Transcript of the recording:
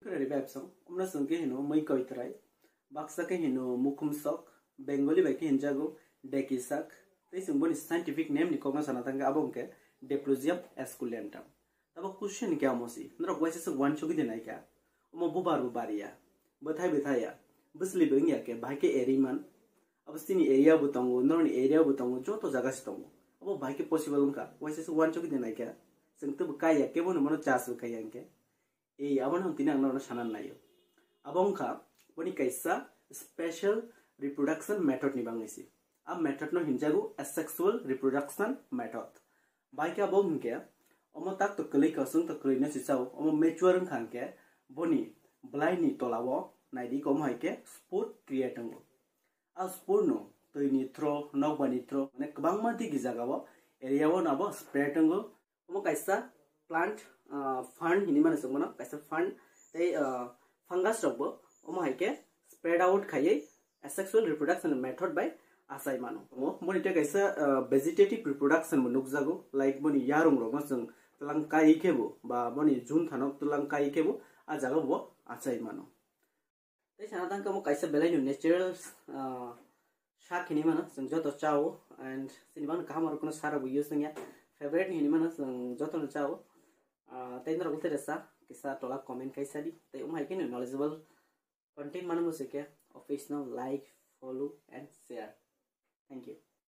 Kena ribab song, umna sungke hino mai koitrai, baksa ke hino mukum sok, Bengali baki hinjago, dekisak, tai sumbon scientific name ni kongna sanatanga abong ke Diplosium esculentum. Tabo question kya mosi, nro waise se wan chogi denai kya, umo bubaria, bethaya, busli bengia ke bhai ke eriman, abstini area butongo, nro ni area butongo, joto jaga sitongo, abo bhai ke possible unka, waise se wan chogi denai kya, sengtu bukaya ke bono mono chas bukaya ke. Abang ham tinang na sanan nayo. Abang ka boni kaisa special reproduction method ni bang isi. Ab method no hinjagu asexual reproduction method. Bai ka abang ke omo tak to klik kasung to klik na sisau omo mature khang ke boni blind ni tolawo naidi kom hai ke spore create ngo. A spore no to ni throw no bani throw ne kabang ma ti gizagawo area wo nabo spread ngo omo kaisa plant fund ini mana semua kaisa fund tei fungus rokbo omo haike spread out khaye asexual reproduction method by asai mano omo moni te kaisa vegetative reproduction mo nukjago like moni yarung ro masung tulang kai kebo ba moni jun thanok tulang kai kebo a jaga bo asai mano tei sanatang ka mo kaisa belai no natural shak ini mana sung joto chao and sinibang kamar kono sara bu use nya favorite ini mana sung joto no chao tay nara gulte resa kisa tola comment kaisa di tay umai ke knowledgeable content mana mo seke office now like follow and share. Thank you.